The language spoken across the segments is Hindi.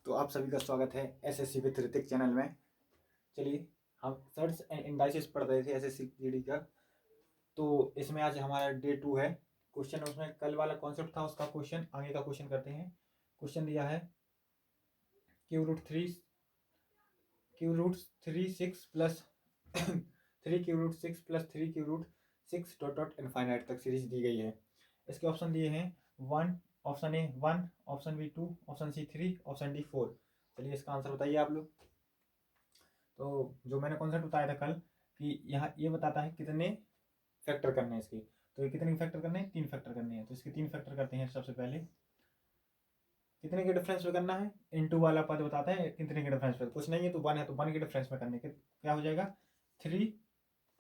तो आप सभी का स्वागत है एसएससी विद ऋतिक चैनल में। चलिए हम सर्च एंड इंडाइसिस पढ़ रहे थे एसएससी जीडी का। तो इसमें आज हमारा डे 2 है। क्वेश्चन उसमें कल वाला कॉन्सेप्ट था, उसका क्वेश्चन आगे का क्वेश्चन करते हैं। क्वेश्चन दिया है cube root three six plus 3 cube root 6 plus 3 cube root 6 dot dot infinite तक सीरीज दी गई है। इसके ऑप्शन दिए हैं 1, option A 1, option B 2, option C 3, option D 4। चलिए इसका आंसर बताइए आप लोग। तो जो मैंने कॉन्सेप्ट बताया था कल कि यहाँ ये बताता है कितने फैक्टर करने हैं इसके। तो ये कितने फैक्टर करने हैं? 3 फैक्टर करने हैं। तो इसके 3 फैक्टर करते हैं। सबसे पहले कितने के डिफरेंस में करना है? इनटू वाला पद बताता है कितने के डिफरेंस में। कुछ नहीं है तो 1 है तो 1 के डिफरेंस में करने के क्या हो जाएगा? 3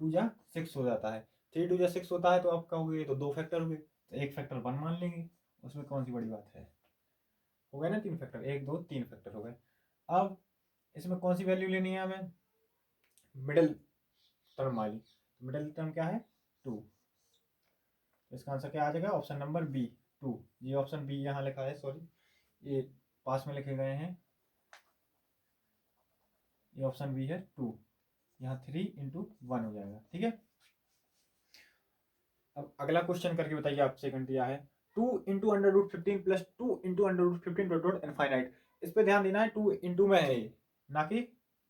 2 जा 6 हो जाता है। 3 2 जा 6 होता है तो आप कहोगे तो 2 फैक्टर हुए, तो एक फैक्टर 1 मान लेंगे। उसमें कौन सी बड़ी बात है? हो गए ना 3 फैक्टर, 1 2 3 फैक्टर हो गए। अब इसमें कौन सी वैल्यू लेनी है हमें? मिडिल टर्म वाली। मिडिल टर्म क्या है? 2। तो इसका आंसर क्या आ जाएगा? Option number B 2। ये ऑप्शन बी यहाँ लिखा है, सॉरी ये पास में लिखे गए हैं। ये ऑप्शन बी है 2। यहाँ 3 इंटू 1 हो जाएगा। ठीक है, अब अगला क्वेश्चन करके बताइए। आप सेकंड दिया है 2 into under root 15 plus 2 into under root 15 dot dot infinite. इस पे ध्यान देना है, 2 इंटू में है ना कि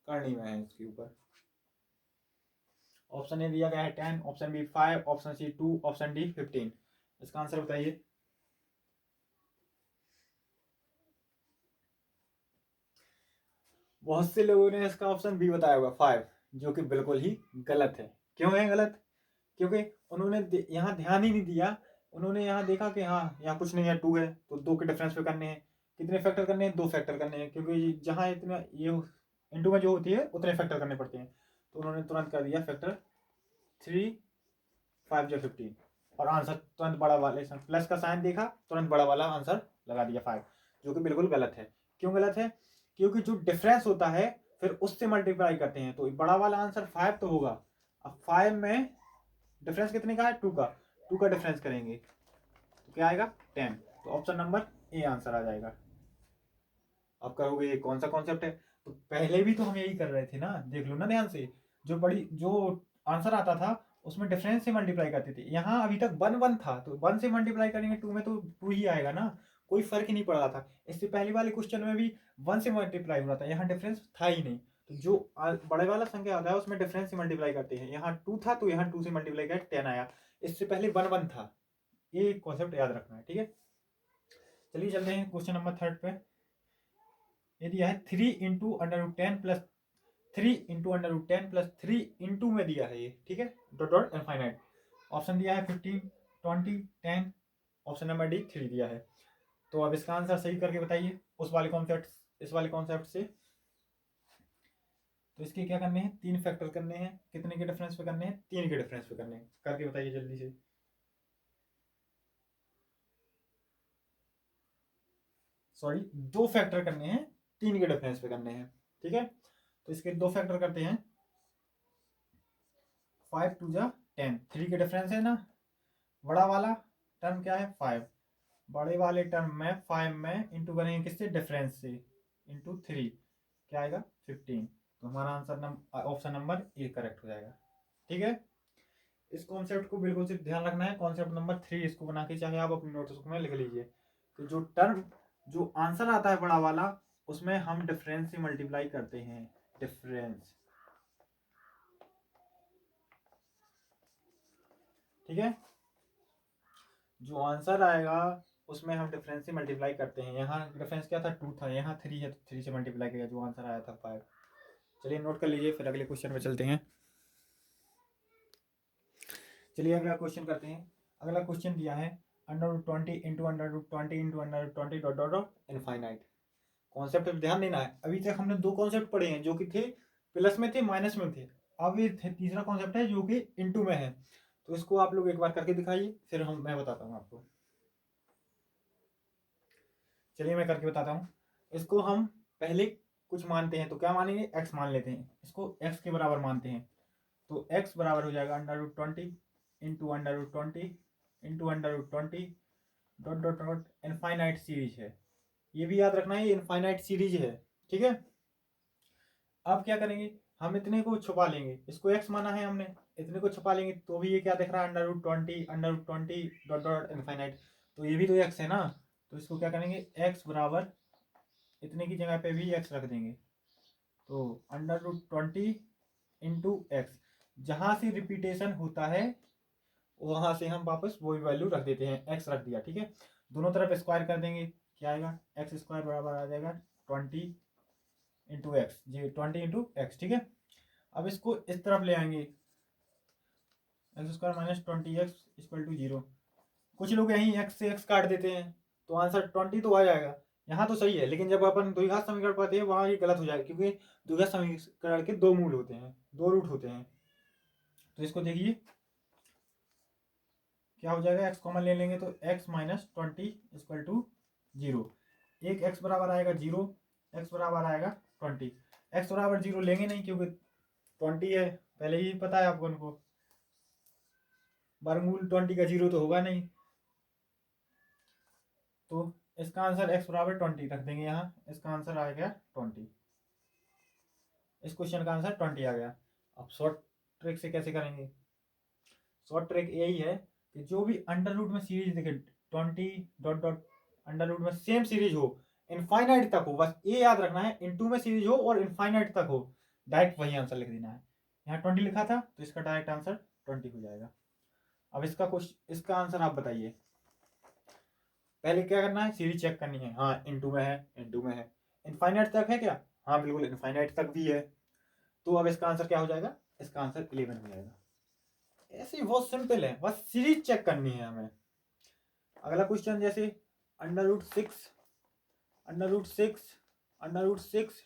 करनी में है। इसके ऊपर ऑप्शन ए दिया गया है 10, option B 5, option C 2, option D 15। इसका आंसर बताइए। बहुत से लोगों ने इसका ऑप्शन बी बताया होगा 5, जो कि बिल्कुल ही गलत है। क्यों है गलत? क्योंकि उन्होंने यहाँ ध्यान ही नहीं दिया। उन्होंने यहाँ देखा कि हाँ यहाँ कुछ नहीं है, 2 है तो 2 के डिफरेंस पे करने हैं। कितने फैक्टर करने हैं? 2 फैक्टर करने हैं, क्योंकि जहाँ इतना ये इंटू में जो होती है उतने फैक्टर करने पड़ते हैं। तो उन्होंने तुरंत कर दिया फैक्टर 3 5 जो 15 और आंसर तुरंत बड़ा वाले प्लस का साइन देखा, तुरंत बड़ा वाला आंसर लगा दिया 5, जो कि बिल्कुल गलत है। क्यों गलत है? क्योंकि जो डिफरेंस होता है फिर उससे मल्टीप्लाई करते हैं, तो बड़ा वाला आंसर 5 तो होगा। अब 5 में डिफरेंस कितने का है? 2 का। 2 का डिफरेंस करेंगे तो क्या आएगा? 10। तो ऑप्शन नंबर ए आंसर आ जाएगा। आप कहोगे ये कौन सा कॉन्सेप्ट है? तो पहले भी तो हम यही कर रहे थे ना, देख लो ना ध्यान से। जो आंसर आता था उसमें डिफरेंस से मल्टीप्लाई करते थे। यहाँ अभी तक 1 1 था तो 1 से मल्टीप्लाई करेंगे 2 में तो 2 ही आएगा ना, कोई फर्क ही नहीं पड़ रहा था। इससे पहले वाले क्वेश्चन में भी 1 से मल्टीप्लाई हो रहा था, यहाँ डिफरेंस था ही नहीं। तो जो बड़े वाला संख्या आता है उसमें डिफरेंस से मल्टीप्लाई करते हैं। यहाँ 2 था तो यहाँ 2 से मल्टीप्लाई कर 10 आया। इससे पहले 1 1 था। ये कॉन्सेप्ट याद रखना है, ठीक है। चलिए चलते हैं क्वेश्चन नंबर 3 पे। ये दिया है 3 into under root 10 plus 3 into under root 10 plus 3 into में दिया है ये, ठीक है, डॉट डॉट इनफाइनाइट। ऑप्शन दिया है 15 20 10, ऑप्शन नंबर डी 3 दिया है। तो अब इसका आंसर सही करके बताइए उस वाले कॉन्सेप्ट इस वाले कॉन्सेप्ट से। तो इसके क्या करने हैं? 3 फैक्टर करने हैं। कितने के डिफरेंस पे करने हैं? 3 के डिफरेंस पे करने हैं। करके बताइए जल्दी से। सॉरी, 2 फैक्टर करने हैं, 3 के डिफरेंस पे करने हैं, ठीक है। तो इसके 2 फैक्टर करते हैं। 5 2 जा 10, 3 के डिफरेंस है ना। बड़ा वाला टर्म क्या है? 5। बड़े वाले टर्म में 5 में इंटू करेंगे किससे? डिफरेंस से, इंटू 3 क्या आएगा? 15। तो हमारा answer option number A correct हो जाएगा, ठीक है। इस कॉन्सेप्ट को बिल्कुल से ध्यान रखना है। कॉन्सेप्ट नंबर 3 इसको बना के चाहे आप अपने नोटबुक में लिख लीजिए। तो जो आंसर आता है बड़ा वाला, उसमें हम डिफरेंस से मल्टीप्लाई करते हैं। डिफरेंस, ठीक है। जो आंसर आएगा उसमें हम डिफरेंस से मल्टीप्लाई करते हैं। यहाँ डिफरेंस क्या था? 2 था, यहाँ 3 है तो 3 से मल्टीप्लाई किया, जो आंसर आया था 5। चलिए नोट कर लीजिए, फिर अगले क्वेश्चन में चलते हैं। चलिए अगला क्वेश्चन करते हैं। अगला क्वेश्चन दिया है under root 20 into under root 20 into under root 20 dot dot dot infinite. Concept पे ध्यान देना है। अभी तक हमने 2 कॉन्सेप्ट पढ़े हैं जो कि थे प्लस में थे, माइनस में थे। अब ये तीसरा कॉन्सेप्ट है जो कि इंटू में है। तो इसको आप लोग एक बार करके दिखाइए, फिर मैं बताता हूँ आपको। चलिए मैं करके बताता हूँ। इसको हम पहले कुछ मानते हैं, तो क्या मानेंगे? x मान लेते हैं। इसको x के बराबर मानते हैं। तो x बराबर हो जाएगा under root 20 into under root 20 into under root 20 dot dot dot infinite series है। ये भी याद रखना है, ये इनफाइनाइट सीरीज है, ठीक है। अब क्या करेंगे, हम इतने को छुपा लेंगे, इसको x माना है हमने, इतने को छुपा लेंगे तो भी ये क्या दिख रहा है, under root 20 dot dot infinite, तो ये भी तो x है ना, तो इसको क्या करेंगे, x बराबर इतने की जगह पे भी x रख देंगे, तो अंडर रूट 20 इंटू एक्स, जहां से रिपीटेशन होता है वहां से हम वापस वही वैल्यू रख देते हैं, x रख दिया, ठीक है। दोनों तरफ स्क्वायर कर देंगे, क्या आएगा, एक्स स्क्वायर बराबर आ जाएगा 20 इंटू एक्स, जी 20 इंटू एक्स, ठीक है। अब इसको इस तरफ ले आएंगे, x square minus 20x equal to 0। कुछ लोग यहीं x से x काट देते हैं तो आंसर 20 तो आ जाएगा, यहाँ तो सही है, लेकिन जब अपन द्विघात समीकरण पाते हैं वहां ये गलत हो जाएगा, क्योंकि द्विघात समीकरण के दो मूल होते हैं, दो रूट होते हैं। तो इसको देखिए क्या हो जाएगा, x कॉमन ले लेंगे तो x माइनस 20 इक्वल टू 0, एक x बराबर आएगा 0, x बराबर आएगा 20, x बराबर 0 लेंगे नहीं क्योंकि 20 है, पहले ही पता है आपको, उनको वर्गमूल 20 का 0 तो होगा नहीं, तो इसका आंसर x बराबर 20 रख देंगे यहाँ, इसका आंसर आ गया 20, इस क्वेश्चन का आंसर 20 आ गया। अब शॉर्ट ट्रिक से कैसे करेंगे, शॉर्ट ट्रिक यही है कि जो भी अंडर रूट में सीरीज दिखे 20 डॉट डॉट अंडर रूट में सेम सीरीज हो, इनफाइनाइट तक हो, बस ये याद रखना है, इनटू में सीरीज हो और इनफाइनाइट तक हो, डायरेक्ट वही आंसर लिख देना है। यहाँ 20 लिखा था तो इसका डायरेक्ट आंसर 20 हो जाएगा। अब इसका आंसर आप बताइए, पहले क्या करना है, सीरीज चेक करनी है, हाँ इनटू में है, इनटू में है, इनफाइनाइट तक है क्या, हाँ बिल्कुल इनफाइनाइट तक भी है, तो अब इसका आंसर क्या हो जाएगा, इसका आंसर 11 हो जाएगा। ऐसे ही बहुत सिंपल है, बस सीरीज चेक करनी है हमें। अगला क्वेश्चन जैसे under root 6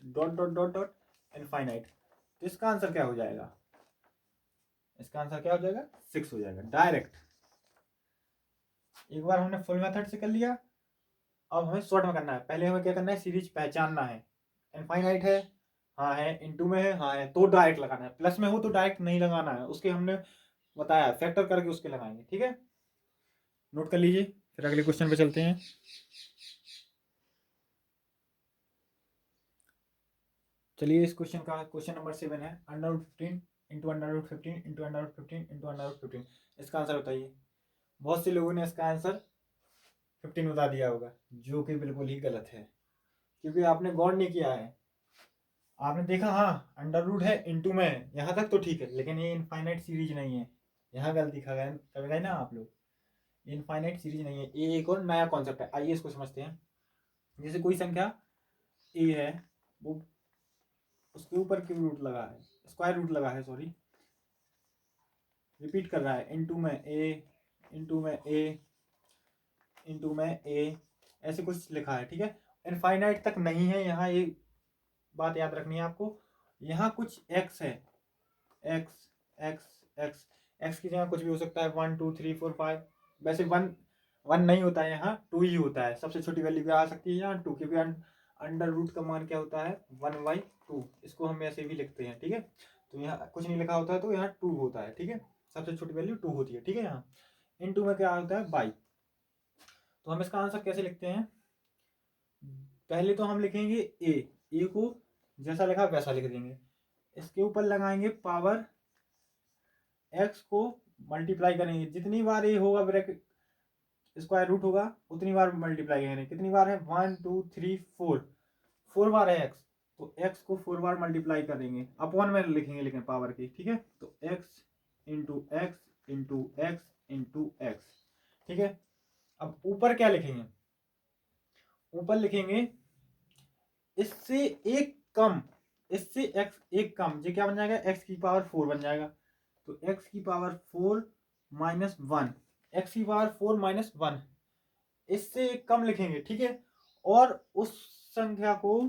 dot dot dot dot infinite, तो इसका आंसर क्या हो जाएगा, इसका आंसर क्या हो जाएगा, 6 हो जाएगा डायरेक्ट। एक बार हमने फुल मेथड से कर लिया, अब हमें शॉर्ट में करना है। पहले हमें क्या करना है, सीरीज पहचानना है, इनफाइनाइट है, हाँ है, इनटू में है, हाँ है, तो डायरेक्ट लगाना है, प्लस में हो तो डायरेक्ट नहीं लगाना है, उसके हमने बताया फैक्टर करके उसके लगाएंगे, ठीक है, नोट कर लीजिए। फिर अगले क्वेश्चन पे चलते हैं। चलिए इस क्वेश्चन का क्वेश्चन नंबर 7 है, under root 15 into under root 15 into under root 15 into under root 15, इसका आंसर बताइए। बहुत से लोगों ने इसका आंसर 15 बता दिया होगा, जो कि बिल्कुल ही गलत है, क्योंकि आपने गौर नहीं किया है, आपने देखा हाँ अंडर रूट है इंटू में है, यहाँ तक तो ठीक है, लेकिन ये इनफाइनाइट सीरीज नहीं है, यहाँ गलती खा गए कर गए ना आप लोग, ये इनफाइनाइट सीरीज नहीं है, ये एक और नया कॉन्सेप्ट है। आइए इसको समझते हैं। जैसे कोई संख्या ए है, वो उसके ऊपर क्यों रूट लगा है, स्क्वायर रूट लगा है, सॉरी, रिपीट कर रहा है, इंटू में ए, इंटू में ए, इंटू में ए, ऐसे कुछ लिखा है, ठीक है, इनफाइनाइट तक नहीं है, यहाँ ये बात याद रखनी है आपको, यहाँ कुछ एक्स है, एक्स एक्स एक्स एक्स की जगह कुछ भी हो सकता है, 1 2 3 4 5, वैसे वन नहीं होता है, यहाँ 2 ही होता है, सबसे छोटी वैल्यू क्या आ सकती है यहाँ 2, क्योंकि अंडर रूट का मान क्या होता है 1/2, इसको हम ऐसे भी लिखते हैं, ठीक है, तो यहाँ कुछ नहीं लिखा होता है तो यहाँ 2 होता है, ठीक है, सबसे छोटी वैल्यू 2 होती है, ठीक है। यहाँ इनटू में क्या होता है बाई, तो हम इसका आंसर कैसे लिखते हैं, पहले तो हम लिखेंगे ए को जैसा लिखा वैसा लिख देंगे, इसके ऊपर लगाएंगे पावर, एक्स को मल्टीप्लाई करेंगे, जितनी बार ए होगा ब्रैकेट स्क्वायर रूट होगा उतनी बार मल्टीप्लाई करेंगे, कितनी बार है 1 2 3 4 बार है एक्स, तो एक्स को 4 बार मल्टीप्लाई करेंगे, अपॉन में लिखेंगे लेकिन पावर की, ठीक है, तो x into x into x into x, ठीक है। अब ऊपर क्या लिखेंगे, ऊपर लिखेंगे इससे एक कम, इससे एक्स एक कम, ये क्या बन जाएगा, एक्स की पावर 4 बन जाएगा, तो एक्स की पावर 4 माइनस 1, एक्स की पावर 4 माइनस 1, इससे एक कम लिखेंगे, ठीक है, और उस संख्या को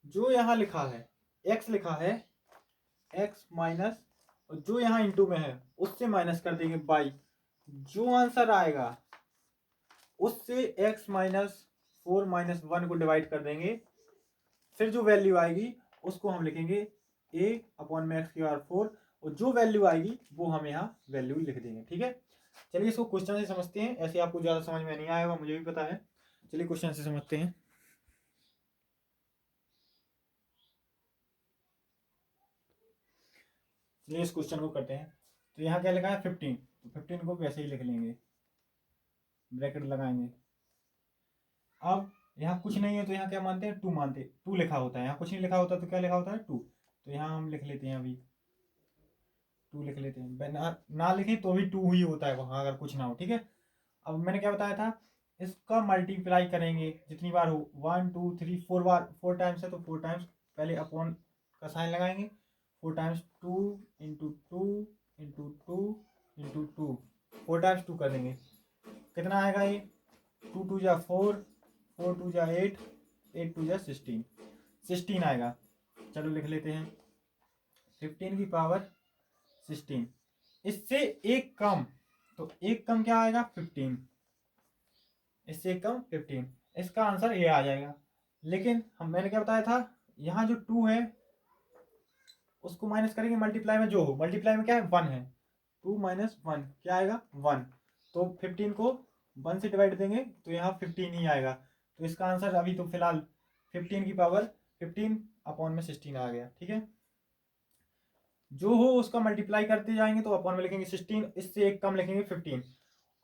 जो यहां लिखा है एक्स लिखा है, एक्स माइनस, जो यहां इंटू में है उससे माइनस कर देंगे बाई, जो आंसर आएगा उससे एक्स माइनस 4 माइनस 1 को डिवाइड कर देंगे, फिर जो वैल्यू आएगी उसको हम लिखेंगे a अपॉन में एक्स की पावर 4, और जो वैल्यू आएगी वो हम यहाँ वैल्यू लिख देंगे, ठीक है। चलिए इसको क्वेश्चन से समझते हैं, ऐसे आपको ज्यादा समझ में नहीं आएगा मुझे भी पता है, चलिए क्वेश्चन से समझते हैं। चलिए इस क्वेश्चन को करते हैं। तो यहाँ क्या लिखा है 15, तो 15 को वैसे ही लिख लेंगे, ब्रैकेट लगाएंगे। अब यहाँ कुछ नहीं है तो यहाँ क्या मानते हैं, 2 मानते हैं, 2 लिखा होता है। यहाँ कुछ नहीं लिखा होता तो क्या लिखा होता है, 2। तो यहाँ हम लिख लेते हैं, अभी 2 लिख लेते हैं। ना लिखें तो भी 2 ही होता है वहाँ, अगर कुछ ना हो, ठीक है। अब मैंने क्या बताया था, इसका मल्टीप्लाई करेंगे जितनी बार हो, 1 2 3 4 बार, 4 टाइम्स है तो 4 टाइम्स पहले अपॉन का साइन लगाएंगे। 4 times 2 into 2 into 2 into 2, 4 times 2 कर देंगे। कितना आएगा ये, 2 2 जा 4, 4 2 जा 8, 8 2 जा 16, 16 आएगा। चलो लिख लेते हैं 15 की पावर 16। इससे एक कम, तो एक कम क्या आएगा, 15। इससे एक कम 15, इसका आंसर ए आ जाएगा। लेकिन मैंने क्या बताया था, यहाँ जो 2 है उसको माइनस करेंगे, मल्टीप्लाई में जो हो, मल्टीप्लाई में क्या है, 1 है। 2 माइनस 1 क्या आएगा, 1। तो 15 को 1 से डिवाइड देंगे तो यहाँ 15 ही आएगा। तो इसका आंसर अभी तो फिलहाल 15 की पावर 15 अपॉन में 16 आ गया, ठीक है। जो हो उसका मल्टीप्लाई करते जाएंगे तो अपॉन में लिखेंगे 16, इससे एक कम लिखेंगे 15।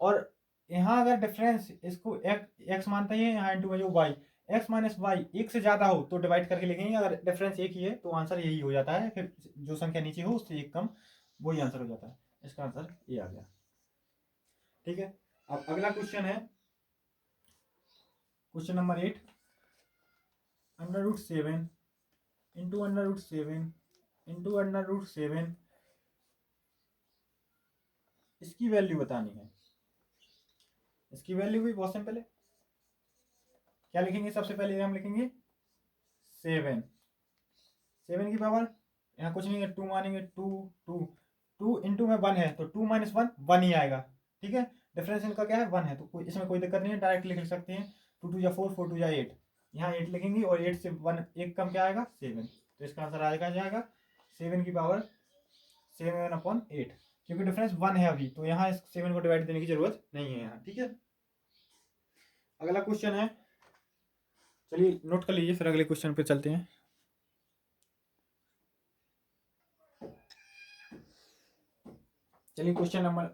और यहाँ अगर डिफरेंस इसको एक्स मानता ही है, यहाँ इंटू में जो वाई, एक्स माइनस वाई एक से ज्यादा हो तो डिवाइड करके लिखेंगे। अगर डिफरेंस एक ही है तो आंसर यही हो जाता है, फिर जो संख्या नीचे हो उससे एक कम, वही आंसर हो जाता है। इसका आंसर ये आ गया, ठीक है। अब अगला क्वेश्चन है क्वेश्चन नंबर 8, √7 इंटू √7 इंटू √7, इसकी वैल्यू बतानी है। इसकी वैल्यू भी बहुत सिंपल है। क्या लिखेंगे, सबसे पहले हम लिखेंगे 7, 7 की पावर, यहाँ कुछ नहीं है, 2 मानेंगे, 2 2 2 इंटू में 1 है तो 2 माइनस 1 1 ही आएगा, ठीक है। डिफरेंस इनका क्या है, 1 है, तो इसमें कोई दिक्कत नहीं है, डायरेक्ट लिख सकते हैं। 2 2 जा 4, 4 2 जा 8, यहाँ 8 लिखेंगे और 8 से 1 एक कम क्या आएगा, 7। तो इसका आंसर जाएगा 7 की पावर 7/8, क्योंकि डिफरेंस 1 है अभी, तो यहाँ इस 7 को डिवाइड देने की जरूरत नहीं है यहाँ, ठीक है। अगला क्वेश्चन है, चलिए नोट कर लीजिए, फिर अगले क्वेश्चन पे चलते हैं। चलिए क्वेश्चन नंबर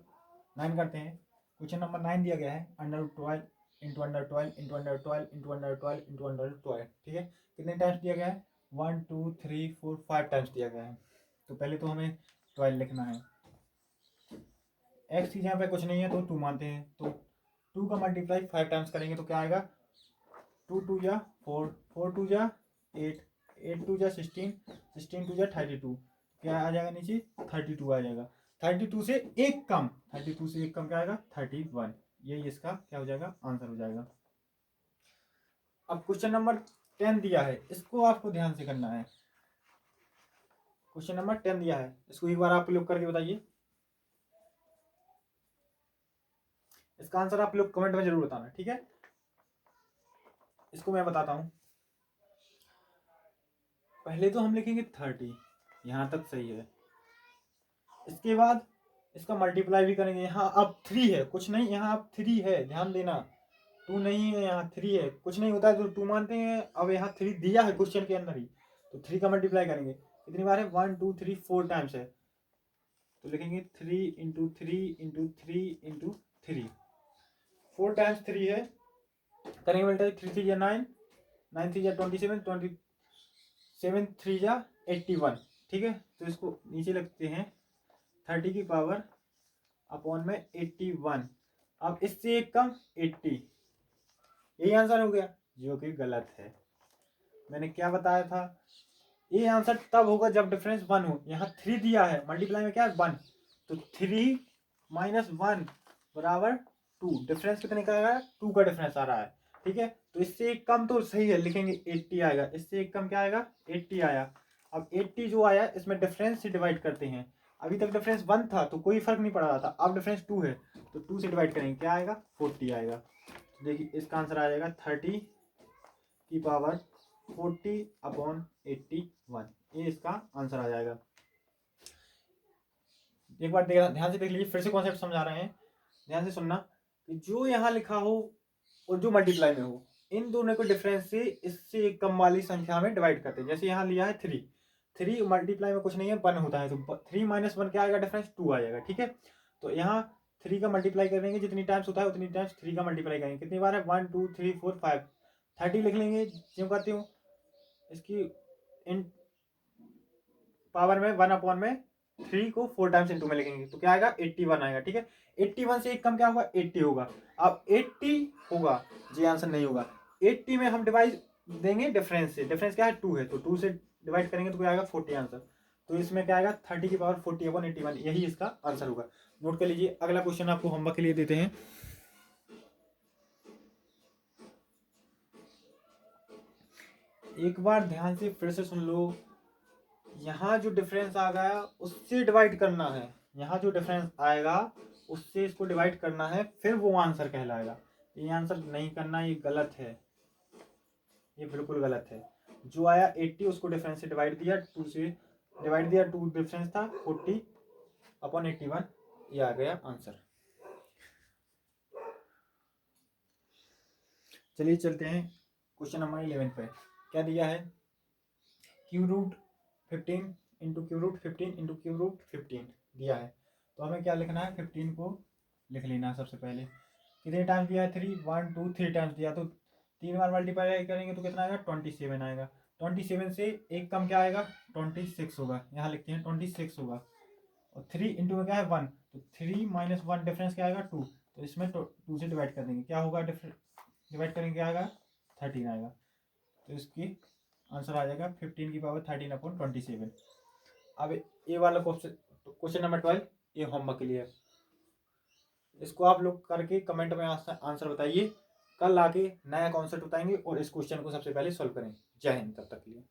9 करते हैं। क्वेश्चन नंबर 9 दिया गया है, √12 इंटू √12 इंटू √12 इंटू √12 इंटू √12, ठीक है। कितने टाइम्स दिया गया है, 1 2 3 4 5 टाइम्स दिया गया है। तो पहले तो हमें 12 लिखना है। एक्स की जगह पे कुछ नहीं है तो 2 मानते हैं, तो 2 का मल्टीप्लाई 5 टाइम्स करेंगे तो क्या आएगा, 2 2 जा 4, 4 2 जा 8, 8 2 जा 16, 16 2 जा 32, क्या आ जाएगा नीचे, 32 आ जाएगा। 32 से एक कम, 32 से एक कम क्या आएगा, 31। यही इसका क्या हो जाएगा, आंसर हो जाएगा। अब क्वेश्चन नंबर 10 दिया है, इसको आपको ध्यान से करना है। क्वेश्चन नंबर 10 दिया है, इसको एक बार आप लोग करके बताइए। इसका आंसर आप लोग कमेंट में जरूर बताना, ठीक है। इसको मैं बताता हूं। पहले तो हम लिखेंगे 30, यहां तक सही है। इसके बाद इसका मल्टीप्लाई भी करेंगे। यहाँ अब 3 है, कुछ नहीं, यहाँ अब 3 है, ध्यान देना, 2 नहीं है, यहाँ 3 है। कुछ नहीं होता है तो 2 मानते हैं। अब यहाँ 3 दिया है क्वेश्चन के अंदर ही, तो 3 का मल्टीप्लाई करेंगे। कितनी बार है, 1 2 3 4 टाइम्स है, तो लिखेंगे 3 इंटू 3 इंटू 3 इंटू 3, 4 टाइम्स 3 है, करेंगे मल्टीप्लाई। 3 3 जा 9, 9 3 जा 27, 27 3 जा 81, ठीक है। तो इसको नीचे लिखते हैं 30 की पावर अपॉन में 81। अब इससे एक कम 80, यही आंसर हो गया, जो कि गलत है। मैंने क्या बताया था, ये आंसर तब होगा जब डिफरेंस 1 हो। यहाँ 3 दिया है, मल्टीप्लाई में क्या है, 1, तो 3 माइनस 1 बराबर 2। डिफरेंस कितने का आएगा, 2 का डिफरेंस आ रहा है, ठीक है। तो इससे एक कम तो सही है, लिखेंगे 80 आएगा। इससे एक कम क्या आएगा, 80 आया। अब 80 जो आया इसमें डिफरेंस से डिवाइड करते हैं। अभी तक डिफरेंस 1 था तो कोई फर्क नहीं पड़ रहा था, अब डिफरेंस 2 है तो 2 से डिवाइड करेंगे, क्या आएगा, 40 आएगा। तो देखिए इसका आंसर आ जाएगा 30 की पावर 40/81, ये इसका आंसर आ जाएगा। एक बार ध्यान से देख लीजिए, फिर से कॉन्सेप्ट समझा रहे हैं, ध्यान से सुनना कि जो यहाँ लिखा हो और जो मल्टीप्लाई में हो, इन दोनों को डिफरेंस से इससे एक कम वाली संख्या में डिवाइड करते हैं। जैसे यहाँ लिया है 3, 3 मल्टीप्लाई में कुछ नहीं है 1 होता है, तो 3 माइनस 1 क्या आएगा डिफरेंस 2 आ जाएगा। ठीक है, तो यहाँ 3 का मल्टीप्लाई करेंगे, जितनी टाइम्स होता है उतनी टाइम्स 3 का मल्टीप्लाई करेंगे। कितनी बार है 1 2 3 4 5, 30 लिख लेंगे क्यों कहती हूँ इसकी इन पावर में 1/3 को 4 टाइम्स इंटू में लिखेंगे तो क्या आएगा 81 आएगा। ठीक है, 81 से एक कम क्या होगा 80 होगा। अब 80 होगा, जी आंसर नहीं होगा। 80 में हम डिवाइड देंगे डिफरेंस से, डिफरेंस क्या है 2 है, तो 2 से डिवाइड करेंगे तो क्या आएगा 40 आंसर। तो इसमें क्या आएगा 30 की पावर 40/81, यही इसका आंसर होगा। नोट कर लीजिए। अगला क्वेश्चन आपको होमवर्क के लिए देते हैं। एक बार ध्यान से फिर से सुन लो, यहाँ जो डिफरेंस आ गया उससे डिवाइड करना है, यहाँ जो डिफरेंस आएगा उससे इसको डिवाइड करना है, फिर वो आंसर कहलाएगा। ये आंसर नहीं करना, ये गलत है, ये बिल्कुल गलत है। जो आया 80 उसको डिफरेंस से डिवाइड दिया, 2 से डिवाइड दिया, 2 डिफरेंस था 40/81, ये आ गया आंसर। चलिए चलते हैं क्वेश्चन नंबर 11 पे। क्या दिया है, cube root 15 into cube root 15 into cube root 15 दिया है। तो हमें क्या लिखना है, 15 को लिख लेना है सबसे पहले। कितने टाइम्स दिया है 3, 1 2 3 टाइम्स दिया, तो 3 बार मल्टीप्लाई करेंगे तो कितना आएगा 27 आएगा। 27 से एक कम क्या आएगा 26 होगा, यहाँ लिखते हैं 26 होगा। और 3 इंटू में क्या है 1, तो 3 माइनस 1 डिफरेंस क्या आएगा 2, तो इसमें 2 से डिवाइड कर देंगे, क्या होगा डिवाइड करेंगे क्या आएगा 13 आएगा। तो इसकी आंसर आ जाएगा 15 की पावर 13/27। अब ये वाला क्वेश्चन नंबर 12 ये होमवर्क के लिए है। इसको आप लोग करके कमेंट में आंसर बताइए। कल आके नया कॉन्सेप्ट बताएंगे और इस क्वेश्चन को सबसे पहले सॉल्व करें। जय हिंद, तब तक के लिए।